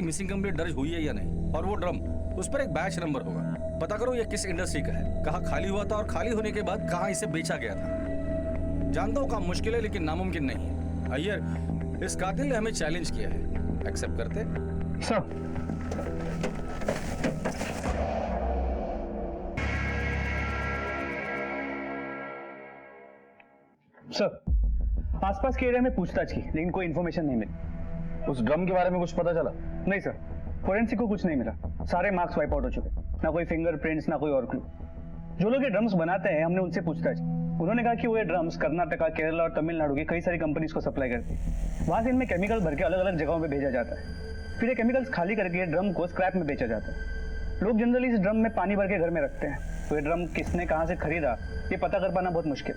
Missing complaint दर्ज हुई है या नहीं, और वो ड्रम उस पर एक बैच नंबर होगा। पता करो ये किस इंडस्ट्री का है, कहाँ खाली हुआ था और खाली होने के बाद कहाँ इसे बेचा गया था। जानता हूँ काम मुश्किल है लेकिन नामुमकिन नहीं है। अय्यर, इस कातिल ने हमें चैलेंज किया है, एक्सेप्ट करते? सर आसपास के एरिया में पूछताछ की लेकिन कोई इन्फॉर्मेशन नहीं मिली। उस ड्रम के बारे में कुछ पता चला? नहीं सर, फोरेंसिक को कुछ नहीं मिला। सारे मार्क्स वाइप आउट हो चुके, ना कोई फिंगरप्रिंट्स ना कोई और क्लू। जो लोग ये ड्रम्स बनाते हैं हमने उनसे पूछताछ की। उन्होंने कहा कि वो ये ड्रम्स कर्नाटका, केरला और तमिलनाडु की कई सारी कंपनीज को सप्लाई करती है। वहां से इनमें केमिकल भर के अलग अलग जगहों पे भेजा जाता है। फिर ये केमिकल्स खाली करके ये ड्रम को स्क्रैप में बेचा जाता है। लोग जनरली इस ड्रम में पानी भर के घर में रखते हैं, तो ये ड्रम किसने कहाँ से खरीदा ये पता कर पाना बहुत मुश्किल।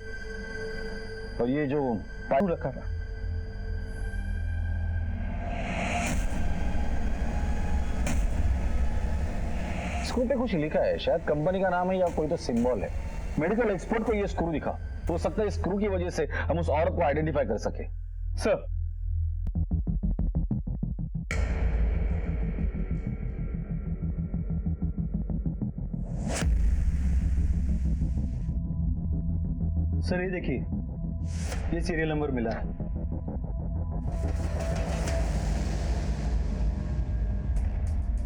और ये जो पानी रखा था, स्क्रू पे कुछ लिखा है, शायद कंपनी का नाम है या कोई तो सिंबल है। मेडिकल एक्सपर्ट को ये स्क्रू दिखा, तो हो सकता है स्क्रू की वजह से हम उस औरत को आइडेंटिफाई कर सके। सर सर ये देखिए, ये सीरियल नंबर मिला है।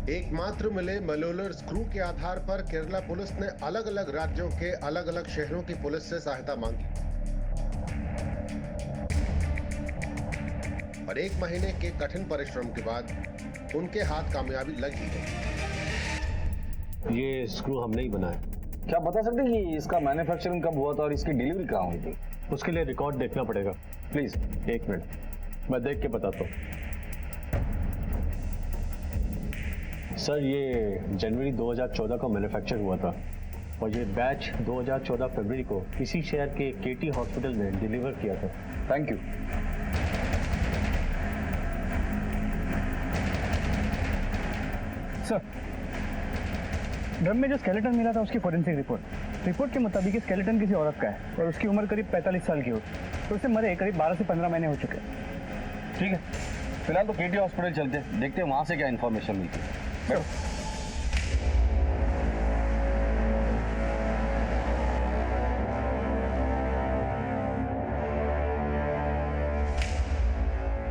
एकमात्र मिले मलोलर स्क्रू के आधार पर केरला पुलिस ने अलग अलग राज्यों के अलग अलग शहरों की पुलिस से सहायता मांगी और 1 महीने के कठिन परिश्रम के बाद उनके हाथ कामयाबी लग ही गई। ये स्क्रू हमने ही बनाया। क्या बता सकते हैं कि इसका मैन्युफैक्चरिंग कब हुआ था और इसकी डिलीवरी कहाँ हुई थी? उसके लिए रिकॉर्ड देखना पड़ेगा। प्लीज 1 मिनट, मैं देख के बताता हूँ। सर ये जनवरी 2014 को मैन्युफैक्चर हुआ था और ये बैच 2014 फरवरी को इसी शहर के केटी हॉस्पिटल में डिलीवर किया था। Thank you. सर ड्रम में जो स्केलेटन मिला था उसकी फोरेंसिक रिपोर्ट के मुताबिक स्केलेटन किसी औरत का है और उसकी उम्र करीब 45 साल की होगी, तो उसे मरे करीब 12 से 15 महीने हो चुके हैं। ठीक है, फिलहाल तो केटी हॉस्पिटल चलते हैं, देखते हैं वहां से क्या इन्फॉर्मेशन मिलती है।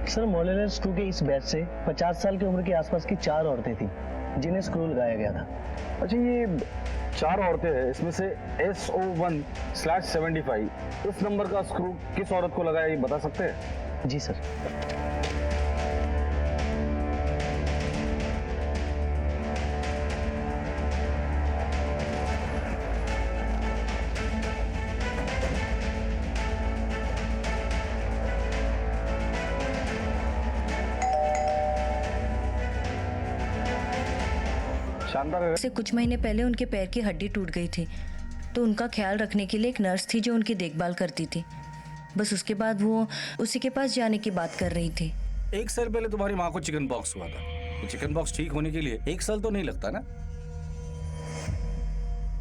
सर मोलेलर स्क्रू के इस बैच से 50 साल की उम्र के आसपास की 4 औरतें थीं जिन्हें स्क्रू लगाया गया था। अच्छा, ये 4 औरतें हैं, इसमें से SO1/75 इस नंबर का स्क्रू किस औरत को लगाया ये बता सकते हैं? जी सर। शानदार। से कुछ महीने पहले उनके पैर की हड्डी टूट गई थी, तो उनका ख्याल रखने के लिए एक नर्स थी जो उनकी देखभाल करती थी। बस उसके बाद वो उसी के पास जाने की बात कर रही थी। 1 साल पहले तुम्हारी माँ को चिकन पॉक्स हुआ था, तो चिकन पॉक्स ठीक होने के लिए 1 साल तो नहीं लगता ना?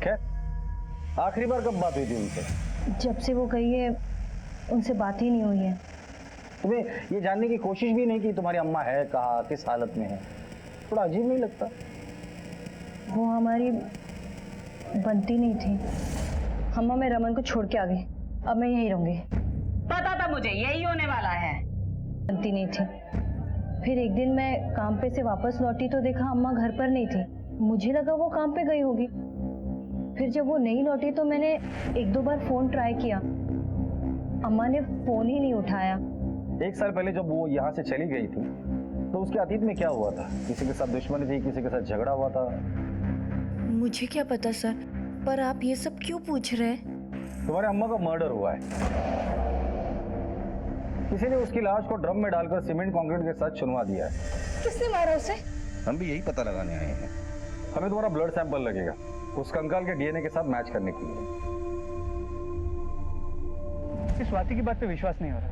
खैर, आखिरी बार कब बात हुई थी उनसे? जब से वो गई है उनसे बात ही नहीं हुई है। तुम्हें ये जानने की कोशिश भी नहीं की तुम्हारी अम्मा है कहाँ, किस हालत में है? थोड़ा अजीब नहीं लगता? वो हमारी बनती नहीं थी। अम्मा मैं रमन को छोड़ के आ गई, अब मैं यहीं रहूंगी। पता था मुझे यही होने वाला है। बनती नहीं थी। फिर एक दिन मैं काम पे से वापस लौटी तो देखा अम्मा घर पर नहीं थी। मुझे लगा वो काम पे गई होगी। फिर जब वो नहीं लौटी तो मैंने 1-2 बार फोन ट्राई किया, अम्मा ने फोन ही नहीं उठाया। 1 साल पहले जब वो यहाँ से चली गई थी तो उसके अतीत में क्या हुआ था? किसी के साथ दुश्मनी थी, किसी के साथ झगड़ा हुआ था? मुझे क्या पता सर, पर आप ये सब क्यों पूछ रहे हैं? तुम्हारे अम्मा का मर्डर हुआ है, किसी ने उसकी लाश को ड्रम में डालकर सीमेंट कंक्रीट के साथ चुनवा दिया है। किसने मारा उसे? हम भी यही पता लगाने आए हैं। हमें तुम्हारा ब्लड सैंपल लगेगा उस कंकाल के डीएनए के साथ मैच करने के लिए। इस स्वाति की बात पे विश्वास नहीं हो रहा।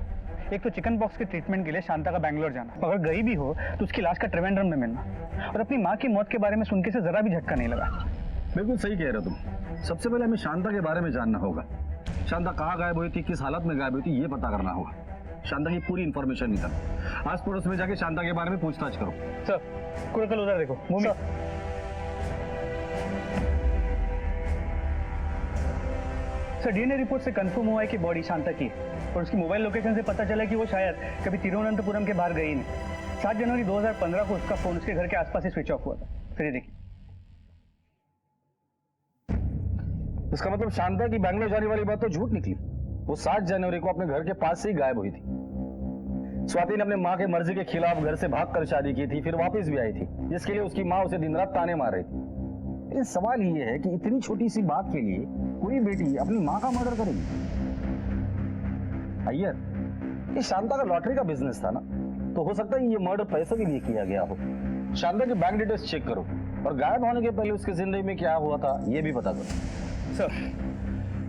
एक तो चिकन पॉक्स के ट्रीटमेंट के लिए शांता का बैंगलोर जाना, अगर गई भी हो तो उसकी लाश का त्रिवेंद्रम में मिलना, और अपनी माँ की मौत के बारे में सुन के से जरा भी झटका नहीं लगा। बिल्कुल सही कह रहे हो तुम। सबसे पहले हमें शांता के बारे में जानना होगा। शांता कहाँ गायब हुई थी, किस हालत में गायब हुई थी, ये पता करना होगा। शांता की पूरी इंफॉर्मेशन निकाल। आस पड़ोस में जाके शांता के बारे में पूछताछ करो। सर कुरकल उधर देखो, मूवी। सर डीएनए रिपोर्ट से कंफर्म हुआ है कि बॉडी शांता की है और उसकी मोबाइल लोकेशन से पता चला कि वो शायद कभी तिरुवनंतपुरम के बाहर गई नहीं। 7 जनवरी 2015 को उसका फोन उसके घर के आसपास ही स्विच ऑफ हुआ था। फिर ये देखिए। इसका मतलब शांता की बैंगलोर जाने वाली बात तो झूठ निकली। वो 7 जनवरी को अपने घर के पास से ही गायब हुई थी। स्वाति ने अपने माँ के मर्जी के खिलाफ घर से भागकर शादी की थी, फिर वापस भी आई थी, जिसके लिए उसकी माँ उसे दिन रात ताने मार रही थी। लेकिन सवाल ये है कि इतनी छोटी सी बात के लिए कोई बेटी अपनी माँ का मर्डर करेगी? अय्यर, ये शांता का लॉटरी का बिजनेस था ना, तो हो सकता है ये मर्डर पैसों के लिए किया गया हो। शांता के बैंक डिटेल्स चेक करो और गायब होने के पहले उसकी जिंदगी में क्या हुआ था ये भी पता करो।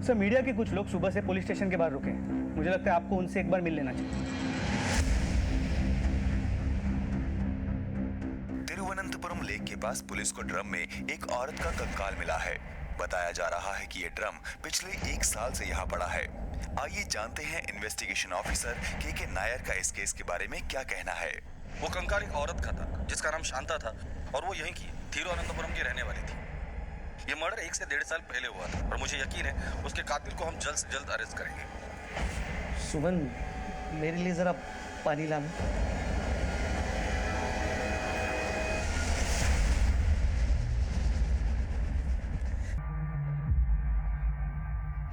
सर मीडिया के कुछ लोग सुबह से पुलिस स्टेशन के बाहर रुके हैं। मुझे लगता है आपको उनसे एक बार मिल लेना चाहिए। तिरुवनंतपुरम लेक के पास पुलिस को ड्रम में एक औरत का कंकाल मिला है। बताया जा रहा है कि ये ड्रम पिछले 1 साल से यहाँ पड़ा है। आइए जानते हैं इन्वेस्टिगेशन ऑफिसर के नायर का इस केस के बारे में क्या कहना है। वो कंकाल एक औरत का था जिसका नाम शांता था और वो यहीं की तिरुवनंतपुरम की रहने वाली थी। ये मर्डर 1 से 1.5 साल पहले हुआ था और मुझे यकीन है उसके कातिल को हम जल्द से जल्द अरेस्ट करेंगे। सुमन, मेरे लिए जरा पानी लाना।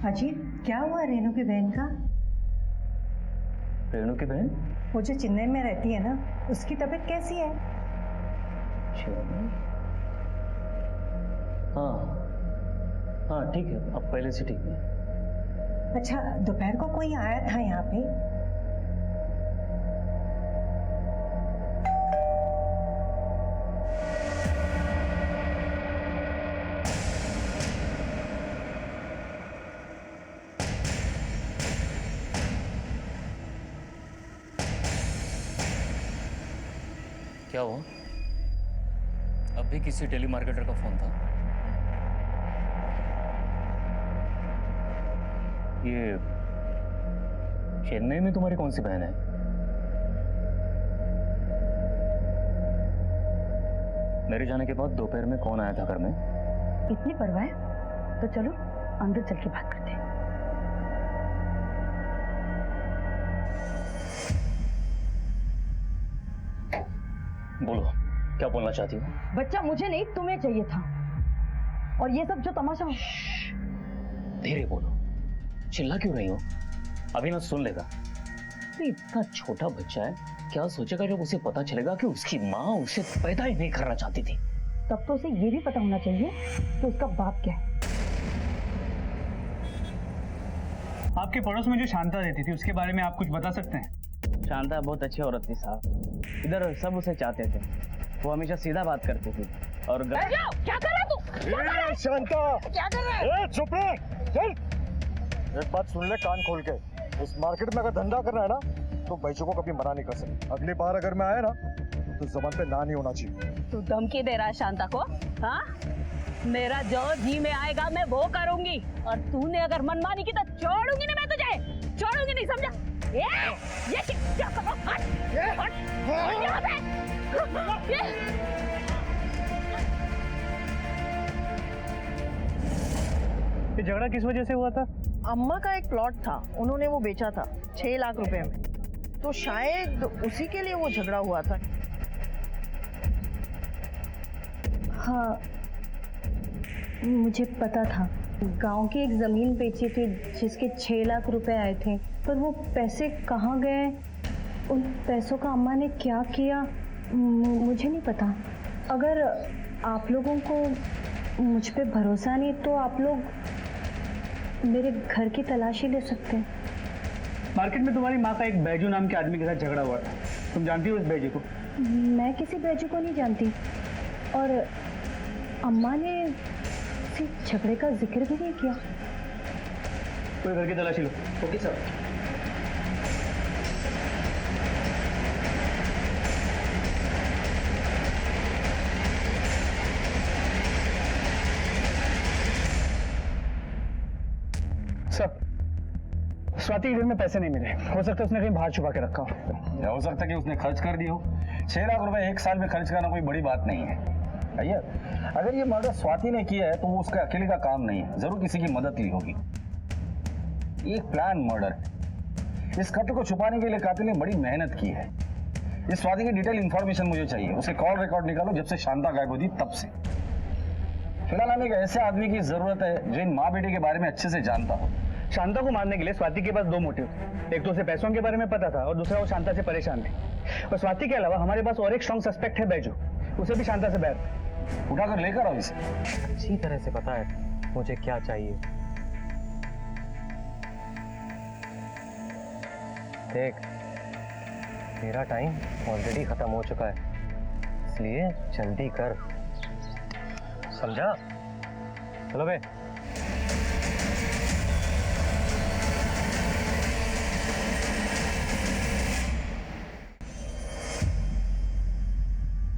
अजी, क्या हुआ रेणु की बहन का? रेणु की बहन? वो जो चेन्नई में रहती है ना, उसकी तबीयत कैसी है? हाँ ठीक है, अब पहले से ठीक है। अच्छा, दोपहर को कोई आया था यहाँ पे? क्या हुआ? अब भी किसी टेलीमार्केटर का फोन था? ये चेन्नई में तुम्हारी कौन सी बहन है? मेरे जाने के बाद दोपहर में कौन आया था घर में? इतनी परवाह है? तो चलो अंदर चल के बात करते हैं। बोलो, क्या बोलना चाहती हो? बच्चा मुझे नहीं, तुम्हें चाहिए था। और ये सब जो तमाशा। धीरे बोलो, चिल्ला क्यों रही हो? अभी ना सुन लेगा। इतना छोटा बच्चा है, क्या सोचेगा जब उसे पता चलेगा कि उसकी माँ उसे पैदा ही नहीं करना चाहती थी? तब तो उसे ये भी पता होना चाहिए कि उसका बाप क्या है। आपके पड़ोस में जो शांता रहती थी उसके बारे में आप कुछ बता सकते हैं? शांता बहुत अच्छी औरत थी साहब। इधर सब उसे चाहते थे। वो हमेशा सीधा बात करती थी और क्या कर रहा तू? शांता, क्या कर रहा है? चुप रह, चल। एक बात सुन ले कान खोल के, इस मार्केट में अगर धंधा करना है ना तो बच्चों को कभी मना नहीं कर सकते। अगली बार अगर मैं आया ना तो जबान पे ना नहीं होना चाहिए। तू धमकी दे रहा है शांता को? हाँ, मेरा जो जी में आएगा मैं वो करूंगी और तूने अगर मनमानी की तो छोड़ूंगी ना मैं तुझे, छोड़ूंगी नहीं, समझा? ये क्या कर रहा है? हट, हट, हट यहाँ से। ये झगड़ा किस वजह से हुआ था? अम्मा का एक प्लॉट था, उन्होंने वो बेचा था 6 लाख रुपए में, तो शायद उसी के लिए वो झगड़ा हुआ था। हाँ, मुझे पता था। गांव की एक जमीन बेची थी जिसके 6 लाख रुपए आए थे, पर वो पैसे कहाँ गए, उन पैसों का अम्मा ने क्या किया, मुझे नहीं पता। अगर आप लोगों को मुझ पे भरोसा नहीं तो आप लोग मेरे घर की तलाशी ले सकते हैं। मार्केट में तुम्हारी माँ का एक बैजू नाम के आदमी के साथ झगड़ा हुआ था, तुम जानती हो उस बैजू को? मैं किसी बैजू को नहीं जानती और अम्मा ने किसी झगड़े का जिक्र भी नहीं किया। कोई घर की तलाशी लो। Okay sir. स्वाति के घर में पैसे नहीं मिले, हो सकता है उसने कहीं बाहर छुपा के रखा हो। या हो सकता है कि उसने खर्च कर दी हो। 6 लाख रुपए एक साल में खर्च करना कोई बड़ी बात नहीं है भैया। अगर ये मर्डर स्वाति ने किया है तो वो उसका अकेले का काम नहीं है, जरूर किसी की मदद ली होगी। एक प्लान मर्डर है। इस कत्ल को छुपाने के लिए कातिल ने बड़ी मेहनत की है। इस स्वाति की डिटेल इंफॉर्मेशन मुझे चाहिए। उसके कॉल रिकॉर्ड निकालो जब से शांता गायब हुई तब से। फिलहाल हमें एक ऐसे आदमी की जरूरत है जो इन माँ बेटे के बारे में अच्छे से जानता हो। शांता को मारने के लिए स्वाति के पास 2 मोटिव थे। एक तो उसे पैसों के बारे में पता था और दूसरा वो शांता से परेशान थी। और स्वाति के अलावा हमारे पास और एक स्ट्रॉन्ग सस्पेक्ट है बैजू, उसे भी शांता से बैर। उठाकर लेकर आओ इसे। अच्छी तरह से पता है मुझे क्या चाहिए। देख, मेरा टाइम ऑलरेडी खत्म हो चुका है, इसलिए जल्दी कर, समझा? चलो बे।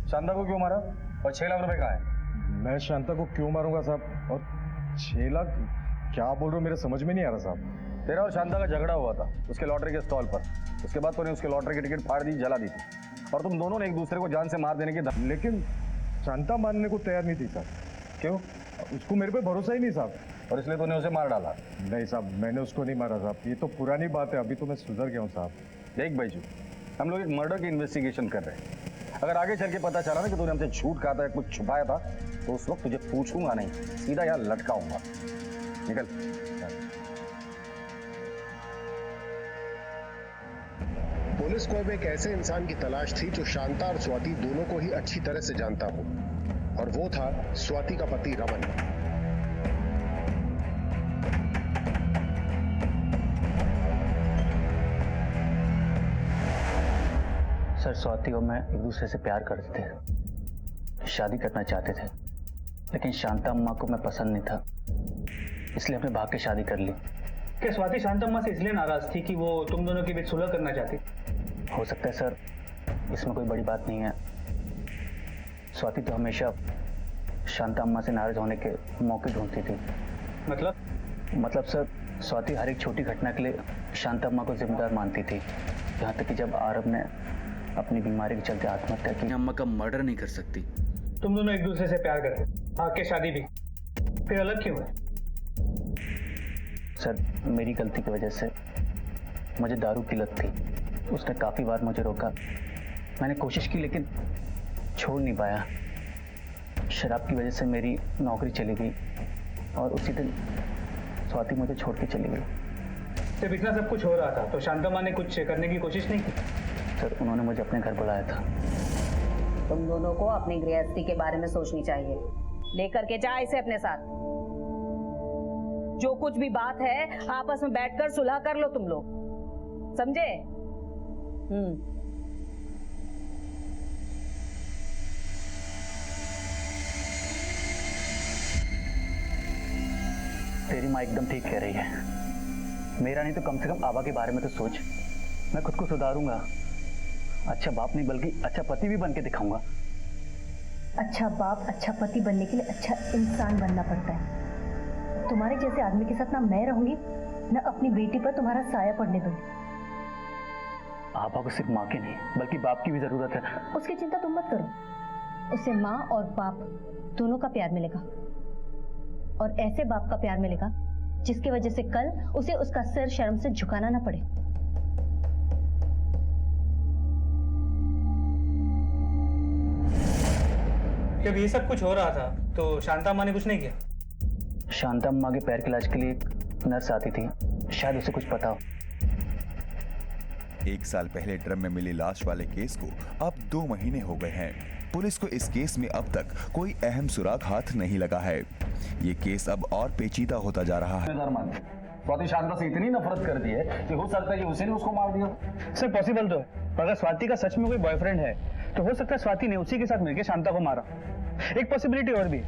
शांता को क्यों मारा और 6 लाख रुपए कहाँ है? मैं शांता को क्यों मारूंगा साहब? और 6 लाख क्या बोल रहे हो, मेरे समझ में नहीं आ रहा साहब। तेरा और शांता का झगड़ा हुआ था उसके लॉटरी के स्टॉल पर। उसके बाद तूने उसके लॉटरी की टिकट फाड़ दी, जला दी थी और तुम दोनों ने एक दूसरे को जान से मार देने की लेकिन शांता मानने को तैयार नहीं थी साहब। क्यों? उसको मेरे पे भरोसा ही नहीं साहब। और इसलिए तूने उसे मार डाला? नहीं साहब, मैंने उसको नहीं मारा साहब, ये तो पुरानी बात है, अभी तो मैं सुधर गया हूँ साहब। देख बैजू, हम लोग एक मर्डर की इन्वेस्टिगेशन कर रहे हैं। अगर आगे चल के पता चला ना कि तूने हमसे झूठ कहा था या कुछ छुपाया था तो उस वक्त तुझे पूछूंगा नहीं, सीधा यहाँ लटकाऊंगा। निकल। पुलिस को अब एक ऐसे इंसान की तलाश थी जो शांता और स्वाति दोनों को ही अच्छी तरह से जानता हो, और वो था स्वाति का पति रमन। सर, स्वाति और मैं एक दूसरे से प्यार करते थे, शादी करना चाहते थे, लेकिन शांता अम्मा को मैं पसंद नहीं था, इसलिए हमने भाग के शादी कर ली। क्या स्वाति शांता अम्मा से इसलिए नाराज थी कि वो तुम दोनों के बीच सुलह करना चाहती? हो सकता है सर, इसमें कोई बड़ी बात नहीं है। स्वाति तो हमेशा शांता अम्मा से नाराज होने के मौके ढूंढती थी। मतलब सर, स्वाति हर एक छोटी घटना के लिए शांता अम्मा को जिम्मेदार मानती थी, यहाँ तक कि जब आरब ने अपनी बीमारी के चलते आत्महत्या की। अम्मा का मर्डर नहीं कर सकती। तुम दोनों एक दूसरे से प्यार करते, भाग के शादी भी, फिर अलग क्यों हुए? सर, मेरी गलती की वजह से मुझे दारू की लत थी। उसने काफ़ी बार मुझे रोका, मैंने कोशिश की लेकिन छोड़ नहीं पाया। शराब की वजह से मेरी नौकरी चली गई और उसी दिन स्वाति मुझे छोड़ के चली गई। जब इतना सब कुछ हो रहा था तो शांता माँ ने कुछ करने की कोशिश नहीं की? सर, उन्होंने मुझे अपने घर बुलाया था। तुम दोनों को अपनी गृहस्थी के बारे में सोचनी चाहिए। लेकर के जा इसे अपने साथ। जो कुछ भी बात है आपस में बैठकर सुलह कर लो तुम लोग, समझे? तेरी माँ एकदम ठीक कह रही है। मेरा नहीं तो कम से कम आबा के बारे में तो सोच। मैं खुद को सुधारूंगा, अच्छा बाप नहीं बल्कि अच्छा पति भी बन के दिखाऊंगा। अच्छा बाप, अच्छा पति बनने के लिए अच्छा इंसान बनना पड़ता है। तुम्हारे जैसे आदमी के साथ ना मैं रहूंगी ना अपनी बेटी पर तुम्हारा साया पड़ने दूंगी। आबा को सिर्फ माँ की नहीं बल्कि बाप की भी जरूरत है। उसकी चिंता तुम मत करो, उसे माँ और बाप दोनों का प्यार मिलेगा, और ऐसे बाप का प्यार मिलेगा जिसकी वजह से कल उसे उसका सिर शर्म से झुकाना ना पड़े। जब ये सब कुछ हो रहा था तो शांता अम्मा ने कुछ नहीं किया? शांता अम्मा के पैर के इलाज के लिए एक नर्स आती थी, शायद उसे कुछ पता हो। 1 साल पहले ड्रम में मिली लाश वाले केस को अब 2 महीने हो गए हैं। पुलिस को इस केस में अब तक कोई अहम सुराग हाथ नहीं लगा है। ये केस अब और पेचीदा होता जा रहा है। स्वाति शांता से इतनी नफरत करती है कि हो सकता है कि उसी ने उसको मार दिया। सर पॉसिबल तो है, अगर स्वाति का सच में कोई बॉयफ्रेंड है तो हो सकता है स्वाति ने उसी के साथ मिलकर शांता को मारा। एक पॉसिबिलिटी और भी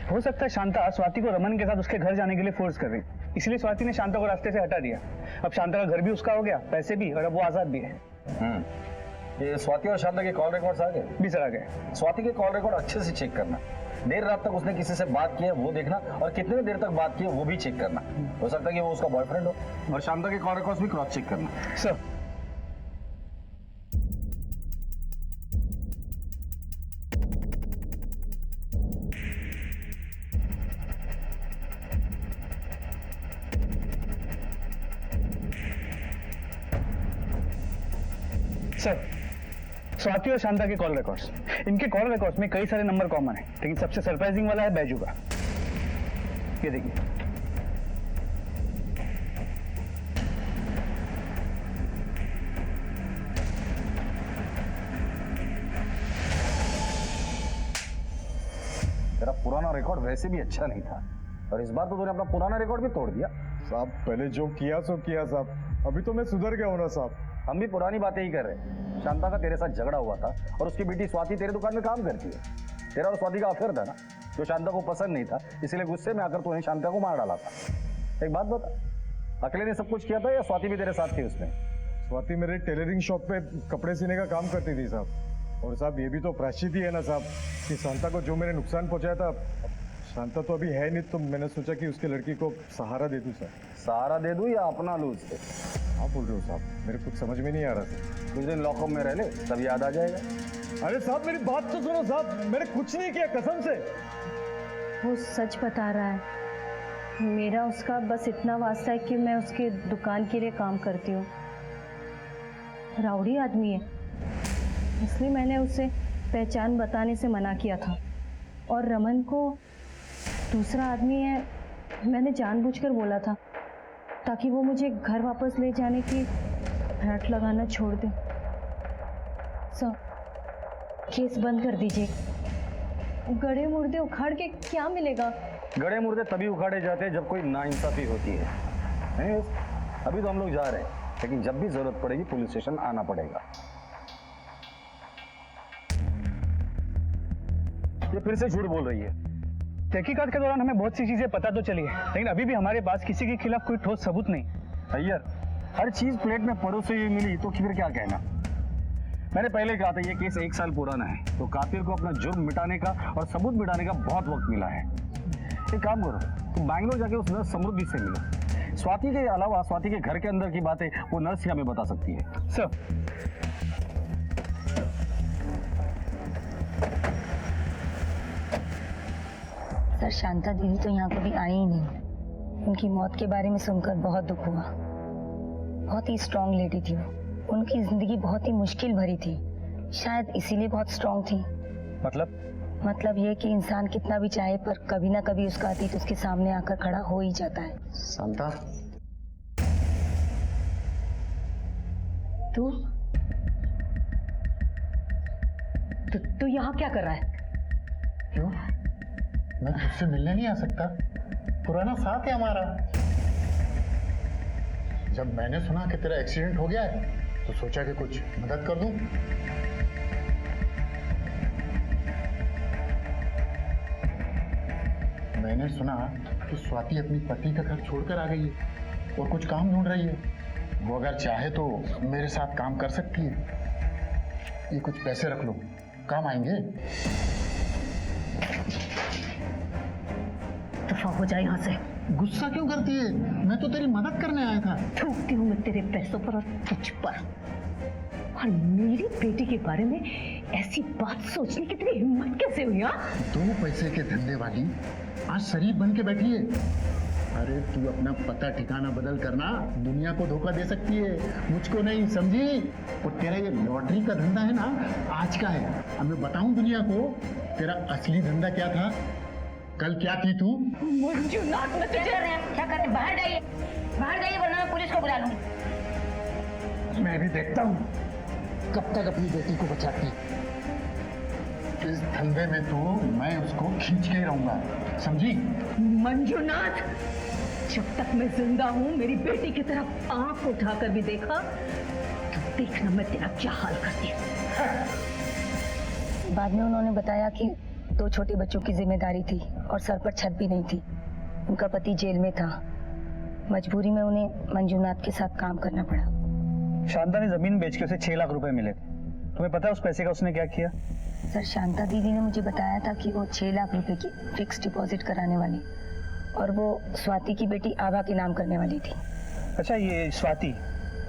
हो सकता है, शांता स्वाति को रमन के साथ उसके घर जाने के लिए फोर्स कर रही, इसलिए स्वाति ने शांता को रास्ते से हटा दिया। अब शांता का घर भी उसका हो गया, पैसे भी, और अब वो आजाद भी है। ये स्वाति और शांता के कॉल रिकॉर्ड्स आ गए? भी सर आ गए। स्वाति के कॉल रिकॉर्ड अच्छे से चेक करना, देर रात तक उसने किसी से बात की है वो देखना, और कितने देर तक बात की है वो भी चेक करना। हो सकता है कि वो उसका बॉयफ्रेंड हो। और शांता के कॉल रिकॉर्ड्स भी क्रॉस चेक करना। सर सर, स्वाति और शांता के कॉल रिकॉर्ड्स, इनके कॉल रिकॉर्ड्स में कई सारे नंबर कॉमन है, लेकिन सबसे सरप्राइजिंग वाला है बैजू का। ये देखिए, तेरा पुराना रिकॉर्ड वैसे भी अच्छा नहीं था, और इस बार तो तूने अपना पुराना रिकॉर्ड भी तोड़ दिया। साहब पहले जो किया सो किया साहब, अभी तो मैं सुधर गया हूं ना साहब। हम भी पुरानी बातें ही कर रहे हैं। शांता का तेरे साथ झगड़ा हुआ था, और उसकी बेटी स्वाति तेरे दुकान में काम करती है। तेरा और स्वाति का अफेयर था ना, जो शांता को पसंद नहीं था, इसलिए गुस्से में आकर तूने शांता को मार डाला था। एक बात बता, अकेले ने सब कुछ किया था या स्वाति भी तेरे साथ थी उसमें? स्वाति मेरे टेलरिंग शॉप पे कपड़े सीने का काम करती थी साहब। और साहब ये भी तो प्रायश्चित ही है ना साहब, कि शांता को जो मैंने नुकसान पहुंचाया था, शांता तो अभी है नहीं, तो मैंने सोचा कि उसके लड़की को सहारा दे दूं सर। सहारा दे दूं या अपना लूं उससे? हाँ बोल रहे हो साहब, मेरे कुछ समझ में नहीं आ रहा सर। कुछ दिन लॉकअप में रह ले, तब याद आ जाएगा। अरे साहब मेरी बात तो सुनो साहब, मैंने कुछ नहीं किया कसम से। वो सच बता रहा है। मेरा उसका बस इतना वास्ता है कि मैं उसके दुकान के लिए काम करती हूँ। राउडी आदमी है, इसलिए मैंने उसे पहचान बताने से मना किया था। और रमन को दूसरा आदमी है, मैंने जानबूझकर बोला था ताकि वो मुझे घर वापस ले जाने की रट लगाना छोड़ दे। सर, केस बंद कर दीजिए। गड़े मुर्दे उखाड़ के क्या मिलेगा? गड़े मुर्दे तभी उखाड़े जाते हैं जब कोई नाइंसाफी होती है। अभी तो हम लोग जा रहे हैं, लेकिन जब भी जरूरत पड़ेगी पुलिस स्टेशन आना पड़ेगा। ये फिर से झूठ बोल रही है। तहकीकात के दौरान हमें बहुत सी चीजें पता तो चली है, लेकिन अभी भी हमारे पास किसी के खिलाफ कोई ठोस सबूत नहीं। अय्यर, हर चीज प्लेट में परोसे हुई मिली तो फिर क्या कहना। मैंने पहले कहा था ये केस 1 साल पुराना है, तो कातिल को अपना जुर्म मिटाने का और सबूत मिटाने का बहुत वक्त मिला है। एक काम करो, तुम बैंगलोर जाके उस नर्स समृद्धि से मिलो। स्वाति के अलावा स्वाति के घर के अंदर की बातें वो नर्स ही हमें बता सकती है। सर, सर शांता दीदी तो यहाँ कभी आई ही नहीं। उनकी मौत के बारे में सुनकर बहुत दुख हुआ। बहुत ही स्ट्रांग लेडी थी वो। उनकी जिंदगी बहुत ही मुश्किल भरी थी, शायद इसीलिए बहुत स्ट्रांग थी। मतलब ये कि इंसान कितना भी चाहे पर कभी ना कभी उसका अतीत उसके सामने आकर खड़ा हो ही जाता है। शांता, तू यहाँ क्या कर रहा है? क्यों? मैं तुझसे मिलने नहीं आ सकता? पुराना साथ है हमारा। जब मैंने सुना कि तेरा एक्सीडेंट हो गया है तो सोचा कि कुछ मदद कर दूं। मैंने सुना कि स्वाति अपनी पति का घर छोड़कर आ गई है और कुछ काम ढूंढ रही है। वो अगर चाहे तो मेरे साथ काम कर सकती है। ये कुछ पैसे रख लो, काम आएंगे। दफा हो जाए यहाँ से। गुस्सा क्यों करती है? मैं तो तेरी मदद करने आया था। थूकती हूँ मैं तेरे पैसों पर और तुझ पर। और मेरी बेटी के बारे में ऐसी बात सोचने की तेरी हिम्मत कैसे हुई? दो पैसे के धंधे वाली आज शरीफ बन के बैठी है। अरे तू अपना पता ठिकाना बदल करना दुनिया को धोखा दे सकती है, मुझको नहीं, समझी? और तेरा ये लॉटरी का धंधा है ना, आज का है। अब मैं बताऊं दुनिया को तेरा असली धंधा क्या था? कल क्या थी तू? मंजुनाथ, मैं तुझे क्या करते? बाहर जाइए वरना मैं पुलिस को बुला लूंगी। मैं भी देखता हूँ कब तक अपनी बेटी को बचाती। इस धंधे में तो मैं उसको खींच के ही रहूंगा, समझी? मंजुनाथ, जब तक मैं जिंदा हूँ मेरी बेटी की तरफ आंख उठाकर भी देखा तो देखना मैं तेरा क्या हाल करती हूँ। बाद में उन्होंने बताया कि 2 छोटे बच्चों की जिम्मेदारी थी और सर पर छत भी नहीं थी। उनका पति जेल में था, मजबूरी में उन्हें मंजुनाथ के साथ काम करना पड़ा। शांता ने जमीन बेच के उसे 6 लाख रुपए मिले। तुम्हें पता है उस पैसे का उसने क्या किया? सर शांता दीदी ने मुझे बताया था कि वो 6 लाख रुपए की फिक्स डिपॉजिट कराने वाली और वो स्वाति की बेटी आभा के नाम करने वाली थी। अच्छा, ये स्वाति,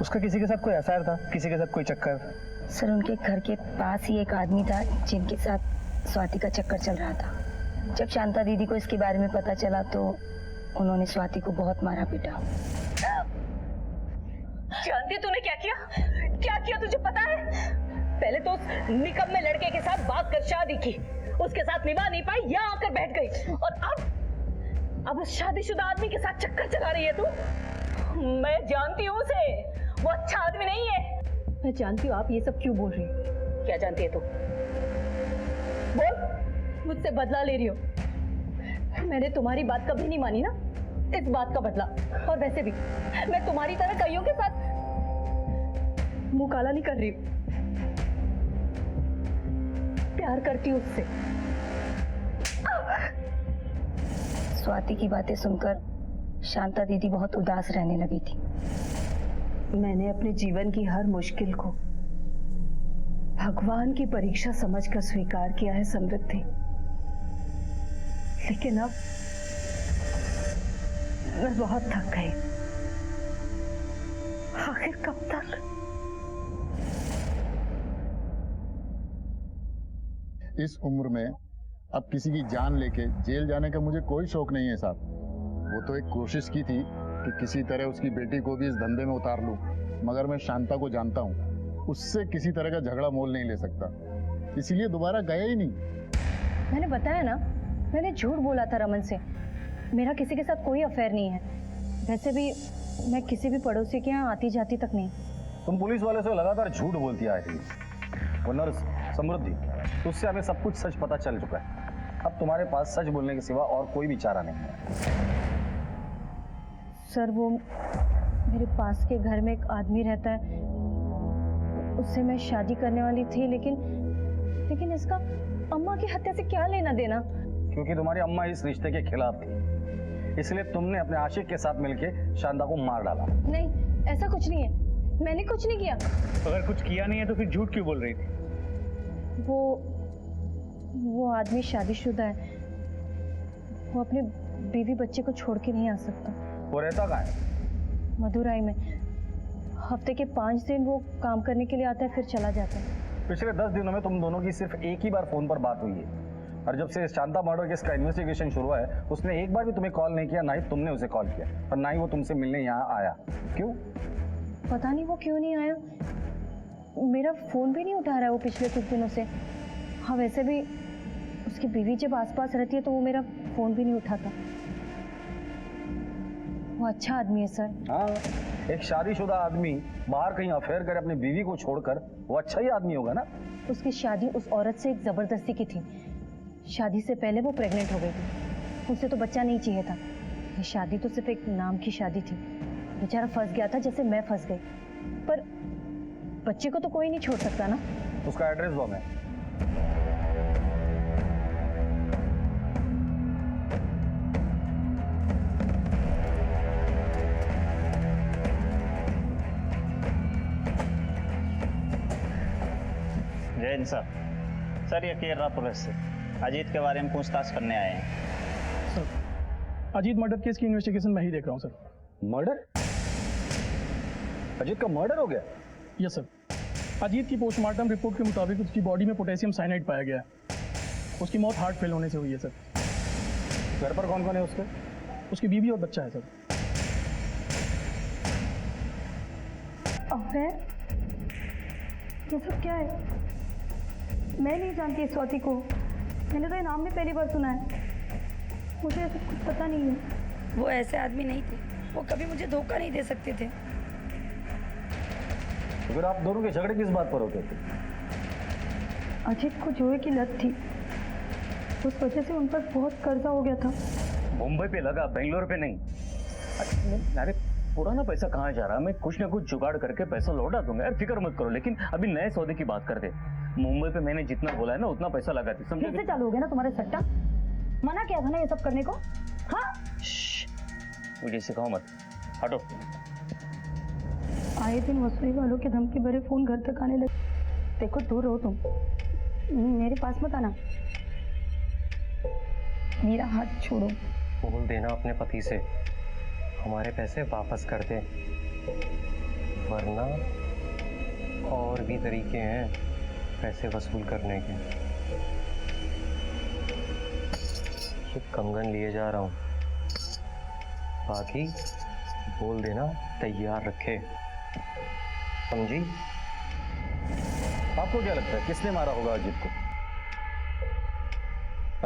उसका किसी के साथ कोई अफेयर था, किसी के साथ कोई चक्कर? सर उनके घर के पास ही एक आदमी था जिनके साथ स्वाति का चक्कर चल रहा था। जब शांता दीदी को इसके बारे में पता चला तो उन्होंने स्वाति को बहुत मारा पीटा। जानती है तूने क्या किया? क्या किया तुझे पता है? पहले तो उस निकम्मे लड़के के साथ बात कर शादी की, उसके साथ निभा नहीं पाई, यहाँ आकर बैठ गई, और अब उस शादीशुदा आदमी के साथ चक्कर चला रही है तू। मैं जानती हूँ उसे, वो अच्छा आदमी नहीं है। मैं जानती हूँ आप ये सब क्यों बोल रही हो। क्या जानती है तू? बोल, मुझसे बदला ले रही हो। मैंने तुम्हारी बात कभी नहीं मानी ना, इस बात का बदला। और वैसे भी मैं तुम्हारी तरह कईयों के साथ मुंह काला नहीं कर रही हूँ, प्यार करती हूँ उससे। स्वाति की बातें सुनकर शांता दीदी बहुत उदास रहने लगी थी। मैंने अपने जीवन की हर मुश्किल को भगवान की परीक्षा समझकर स्वीकार किया है समृद्धि, लेकिन अब मैं बहुत थक गई। आखिर कब तक? इस उम्र में अब किसी की जान लेके जेल जाने का मुझे कोई शौक नहीं है साहब। वो तो एक कोशिश की थी कि किसी तरह उसकी बेटी को भी इस धंधे में उतार लूं, मगर मैं शांता को जानता हूँ, उससे किसी तरह का झगड़ा मोल नहीं ले सकता, इसीलिए दोबारा गया ही नहीं। मैंने बताया ना, मैंने झूठ बोला था रमन से। मेरा किसी के साथ कोई अफेयर नहीं है। वैसे भी मैं किसी भी पड़ोसी के यहाँ आती जाती तक नहीं। तुम पुलिस वाले से लगातार झूठ बोलती आ रही हो। वो नर्स समृद्धि, उससे हमें सब कुछ सच पता चल चुका है। अब तुम्हारे पास सच बोलने के सिवा और कोई भी चारा नहीं है। सर वो मेरे पास के घर में एक आदमी रहता है, उससे मैं शादी करने वाली थी, लेकिन इसका अम्मा की हत्या से क्या लेना देना? क्योंकि तुम्हारी अम्मा इस रिश्ते के खिलाफ थी, इसलिए तुमने अपने आशिक के साथ मिलके शांता को मार डाला। नहीं, ऐसा कुछ नहीं है, मैंने कुछ नहीं किया। अगर कुछ किया नहीं है तो फिर झूठ क्यों बोल रही थी? वो आदमी शादीशुदा है, वो अपने बीवी बच्चे को छोड़ के नहीं आ सकता। वो रहता कहाँ है? मदुराई में। हफ्ते के 5 दिन वो काम करने के लिए आता है, फिर चला जाता है। पिछले 10 दिनों में तुम दोनों की सिर्फ एक ही बार फोन पर बात हुई है, और जब से शांता मर्डर केस का इन्वेस्टिगेशन शुरू हुआ है, उसने एक बार भी तुम्हें कॉल नहीं किया, ना ही तुमने उसे कॉल किया, और ना ही वो तुमसे मिलने यहाँ आया। क्यों? पता नहीं वो क्यों नहीं आया। मेरा फोन भी नहीं उठा रहा है वो पिछले कुछ दिनों से। हाँ, वैसे भी उसकी बीवी जब आसपास रहती है तो वो मेरा फोन भी नहीं उठाता। वो अच्छा आदमी है सर। हाँ, एक शादीशुदा आदमी बाहर कहीं अफेयर करे अपनी बीवी को छोड़कर, वो अच्छा ही आदमी होगा ना? उसकी शादी उस औरत से एक जबरदस्ती की थी। शादी से पहले वो प्रेग्नेंट हो गई थी, उसे तो बच्चा नहीं चाहिए था। ये शादी तो सिर्फ एक नाम की शादी थी। बेचारा फंस गया था जैसे मैं फंस गई, पर बच्चे को तो कोई नहीं छोड़ सकता ना। उसका एड्रेस दो हमें। जैन सर, ये केरला पुलिस से अजीत के बारे में पूछताछ करने आए हैं। सर, अजीत मर्डर केस की इन्वेस्टिगेशन मैं ही देख रहा हूँ सर। मर्डर? अजीत का मर्डर हो गया? Yes sir. अजीत की पोस्टमार्टम रिपोर्ट के मुताबिक उसकी बॉडी में पोटेशियम साइनाइड पाया गया है। उसकी मौत हार्ट फेल होने से हुई है सर। घर पर कौन कौन है उसके? उसकी बीवी और बच्चा है सर। अफेयर? ये सब क्या है? मैं नहीं जानती स्वाति को, मैंने तो ये नाम भी पहली बार सुना है। मुझे ऐसा कुछ पता नहीं है। वो ऐसे आदमी नहीं थे, वो कभी मुझे धोखा नहीं दे सकते थे। तो फिर आप दोनों के झगड़े किस बात पर होते थे? अजीत को जुए की लत थी, उस वजह से उन पर बहुत कर्जा हो गया था। मुंबई पे लगा, बेंगलोर पे नहीं। अरे पुराना पैसा कहाँ जा रहा है? मैं कुछ ना कुछ जुगाड़ करके पैसा लौटा दूंगा यार, फिक्र मत करो। लेकिन अभी नए सौदे की बात करते। मुंबई पे मैंने जितना बोला है ना उतना पैसा लगा दी, समझे? कैसे चालू हो गया ना तुम्हारे सट्टा? मना किया था ना ये सब करने को। हाँ, मुझे सिखाओ मत, हटो। आए दिन वसूली वालों के धमकी भरे फोन घर तक आने लगे। देखो दूर रहो तुम, मेरे पास मत आना, मेरा हाथ छोड़ो। बोल देना अपने पति से हमारे पैसे वापस कर दे, वरना और भी तरीके हैं पैसे वसूल करने के। ये कंगन लिए जा रहा हूँ, बाकी बोल देना तैयार रखे, समझी? आपको क्या लगता है किसने मारा होगा अजीत को?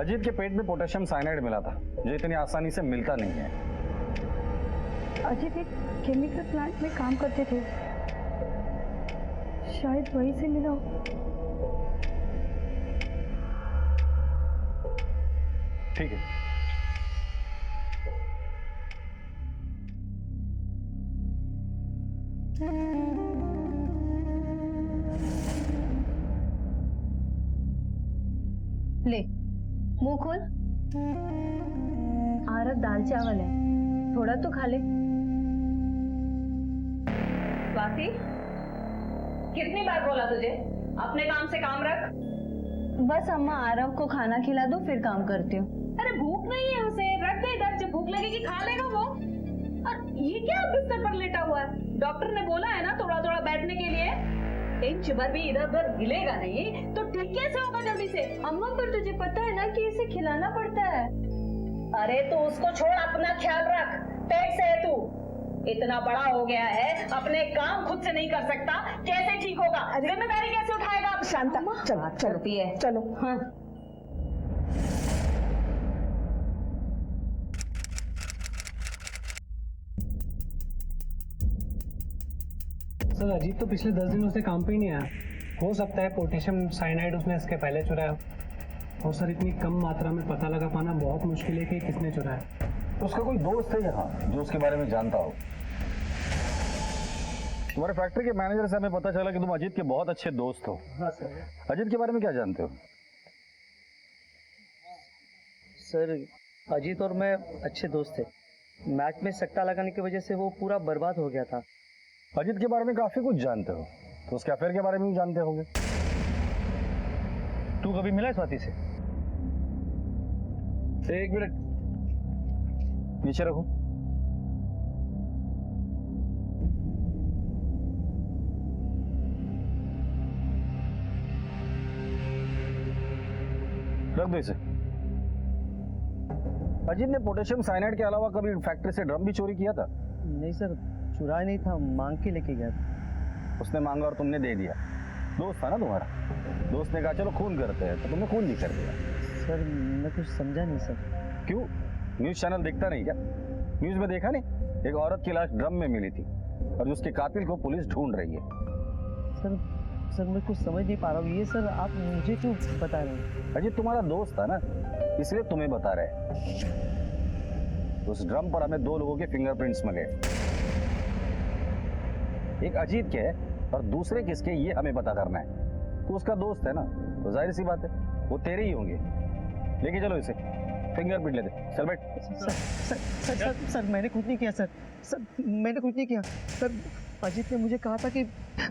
अजीत के पेट में पोटेशियम साइनाइड मिला था, जो इतनी आसानी से मिलता नहीं है। अजीत एक केमिकल प्लांट में काम करते थे, शायद वहीं से मिला हो। ठीक है, ले मुंह खोल। आरव दाल चावल है, थोड़ा तो खा ले। स्वाति, कितनी बार बोला तुझे अपने काम से काम रख? बस अम्मा आरव को खाना खिला दो फिर काम करती हूँ। अरे भूख नहीं है उसे, रख दे इधर, जब भूख लगेगी खा लेगा वो। और ये क्या बिस्तर पर लेटा हुआ है? डॉक्टर ने बोला है ना थोड़ा थोड़ा बैठने के लिए। इंच भर भी इधर उधर हिलेगा नहीं तो ठीक कैसे होगा जल्दी से? अम्मा पर तुझे पता है ना कि इसे खिलाना पड़ता है। अरे तो उसको छोड़, अपना ख्याल रख, पेट से है तू। इतना बड़ा हो गया है, अपने काम खुद से नहीं कर सकता, कैसे ठीक होगा? जिम्मेदारी कैसे उठाएगा? शांता चलो चलो चलो। हाँ। सर अजीत तो पिछले 10 दिनों से काम पे ही नहीं आया। हो सकता है पोटेशियम साइनाइड उसने इसके पहले चुराया, और सर इतनी कम मात्रा में पता लगा पाना बहुत मुश्किल है कि किसने चुराया। तो उसका कोई दोस्त है यहाँ जो उसके बारे में जानता हो? तुम्हारे फैक्ट्री के मैनेजर से हमें पता चला कि तुम अजीत के बहुत अच्छे दोस्त हो। हाँ सर। अजीत के बारे में क्या जानते हो? सर अजीत और मैं अच्छे दोस्त थे, मैच में सट्टा लगाने की वजह से वो पूरा बर्बाद हो गया था। अजीत के बारे में काफी कुछ जानते हो, तो उसके अफेयर के बारे में भी जानते होंगे। तू कभी मिला है स्वाति से? एक मिनट, नीचे रखो। रख दो इसे। अजीत ने पोटेशियम साइनाइड के अलावा कभी फैक्ट्री से ड्रम भी चोरी किया था? नहीं सर, चुराया नहीं था, मांग के लेके गया था। उसने मांगा और तुमने दे दिया। दोस्त था ना तुम्हारा, दोस्त ने कहा चलो खून करते हैं, तो तुमने खून भी कर दिया। सर मैं कुछ समझा नहीं सर। क्यों, न्यूज चैनल देखता नहीं क्या? न्यूज में देखा नहीं, एक औरत की लाश ड्रम में मिली थी और उसके कातिल को पुलिस ढूंढ रही है। सर मैं कुछ समझ नहीं पा रहा हूँ, ये सर आप मुझे क्यों बता रहे हैं? अजीत तुम्हारा दोस्त था ना, इसलिए तुम्हें बता रहे। उस ड्रम पर हमें 2 लोगों के फिंगरप्रिंट्स मिले, एक अजीत के और दूसरे किसके ये हमें पता करना है। तो उसका दोस्त है ना, तो जाहिर सी बात है वो तेरे ही होंगे। लेके चलो इसे, फिंगरप्रिंट लेते। चल बैठ। सर मैंने कुछ नहीं किया सर, मैंने कुछ नहीं किया सर। अजीत ने मुझे कहा था कि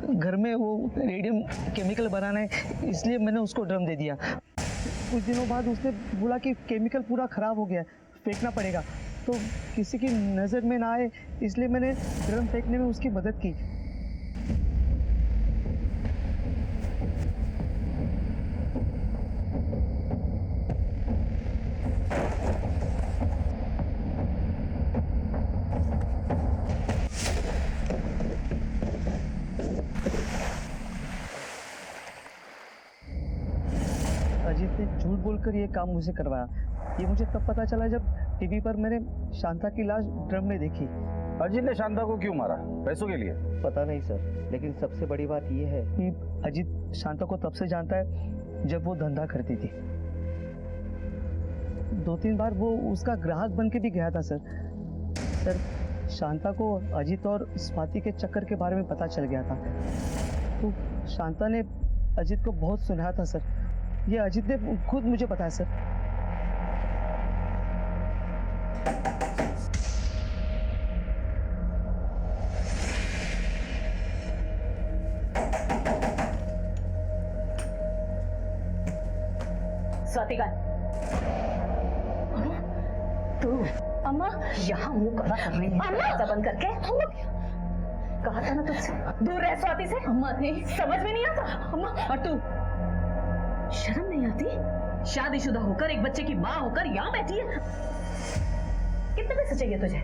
घर में वो रेडियम केमिकल बनाना है, इसलिए मैंने उसको ड्रम दे दिया। कुछ दिनों बाद उसने बोला कि केमिकल पूरा खराब हो गया, फेंकना पड़ेगा, तो किसी की नज़र में ना आए इसलिए मैंने ड्रम फेंकने में उसकी मदद की। अजीत ने झूठ बोलकर ये काम मुझे करवाया। ये मुझे तब पता चला जब टीवी पर मैंने शांता की लाश ड्रम में देखी। अजीत ने शांता को क्यों मारा? पैसों के लिए? पता नहीं सर, लेकिन सबसे बड़ी बात यह है कि अजीत शांता को तब से जानता है जब वो धंधा करती थी। 2-3 बार वो उसका ग्राहक बन के भी गया था सर। शांता को अजीत और स्वाति के चक्कर के बारे में पता चल गया था, तो शांता ने अजीत को बहुत सुनाया था सर। ये अजीत ने खुद मुझे बताया सर। स्वाति का तू अम्मा यहाँ मुंह कड़ा कर रही है दरवाजा बंद करके। कहा था ना तुझसे दूर रह स्वाति से। अम्मा नहीं, समझ में नहीं आता। अम्मा और तू शर्म नहीं आती? शादीशुदा होकर एक बच्चे की माँ होकर यहाँ बैठी है। कितने पैसे चाहिए तुझे?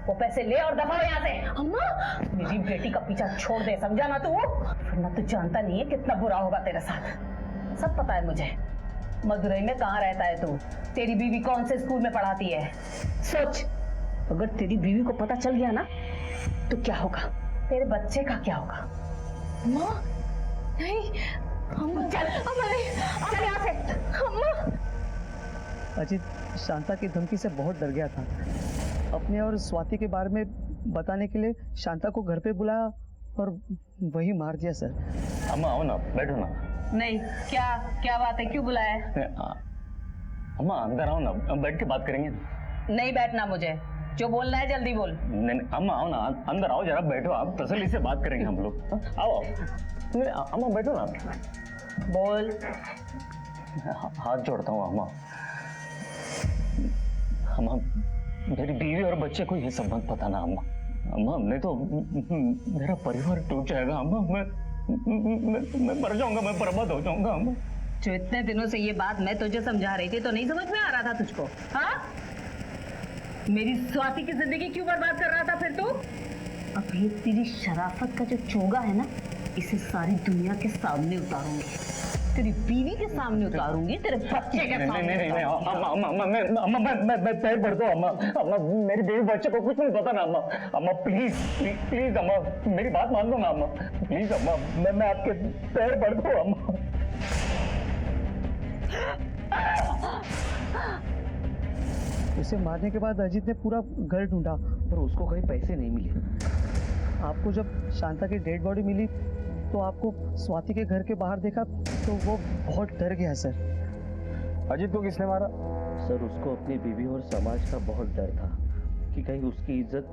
वो पैसे ले और दफा हो यहाँ से। अम्मा मेरी बेटी का पीछा छोड़ दे, समझा ना तू? वरना तू जानता नहीं है कितना बुरा होगा तेरे साथ। सब पता है मुझे। मदुरई में कहाँ रहता है तू? तेरी बीवी कौन से स्कूल में पढ़ाती है? सोच, अगर तेरी बीवी को पता चल गया ना तो क्या होगा? तेरे बच्चे का क्या होगा? अम्मा नहीं, अम्मा चल नहीं, चल यहाँ से। अजीत शांता की धमकी से बहुत डर गया था। अपने और स्वाति के बारे में बताने के लिए शांता को घर पे बुलाया और वही मार दिया सर। अम्मा आओ ना, बैठो ना। नहीं, क्या क्या बात है? क्यों बुलाया है? अम्मा अंदर आओ ना, बैठ के बात करेंगे। नहीं बैठना मुझे, जो बोलना है जल्दी बोल। नहीं अम्मा आओ ना, अंदर आओ जरा, बैठो, आप तसल्ली से बात करेंगे हम लोग। आओ अम्मा बैठो ना। बोल। हाथ जोड़ता हूँ अम्मा। अम्मा मेरी बीवी और बच्चे को ये संबंध पता ना अम्मा। अम्मा नहीं तो मेरा परिवार टूट जाएगा अम्मा। मैं मर जाऊंगा, मैं बर्बाद हो जाऊंगा अम्मा। जो इतने दिनों से ये बात मैं तुझे समझा रही थी तो नहीं समझ में आ रहा था तुझको? हाँ, मेरी स्वाति की जिंदगी क्यों बर्बाद कर रहा था फिर तू? अब ये तेरी शराफत का जो चोगा है ना, इसे सारी दुनिया के सामने उतारूंगी, तेरी बीवी के सामने उतारूंगी, तेरे बच्चे के सामने। नहीं मैं पैर भर दो अम्मा। अम्मा मेरी बीवी बच्चे को कुछ नहीं पता ना अम्मा। अम्मा प्लीज प्लीज अम्मा, मेरी बात मान लो ना अम्मा, प्लीज अम्मा। मैं आपके पैर भर दो अम्मा। उसे मारने के बाद अजीत ने पूरा घर ढूंढा पर उसको कहीं पैसे नहीं मिले। आपको जब शांता की डेड बॉडी मिली तो आपको स्वाति के घर के बाहर देखा तो वो बहुत डर गया सर। अजीत को किसने मारा? सर उसको अपनी बीवी और समाज का बहुत डर था कि कहीं उसकी इज्जत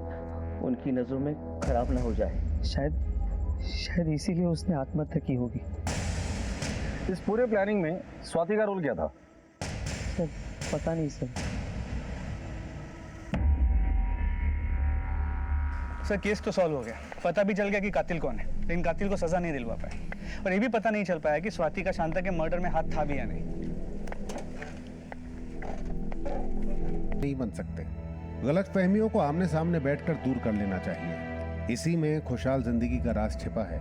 उनकी नजरों में खराब ना हो जाए। शायद इसीलिए उसने आत्महत्या की होगी। इस पूरे प्लानिंग में स्वाति का रोल क्या था? सर पता नहीं सर। सर केस तो सॉल्व हो गया, पता भी चल गया कि कातिल कौन है, लेकिन कातिल को सजा नहीं दिलवा पाए और ये भी पता नहीं चल पाया कि स्वाति का शांता के मर्डर में हाथ था भी या नहीं बन सकते। गलतफहमियों को आमने सामने बैठकर दूर कर लेना चाहिए। इसी में खुशहाल जिंदगी का राज छिपा है।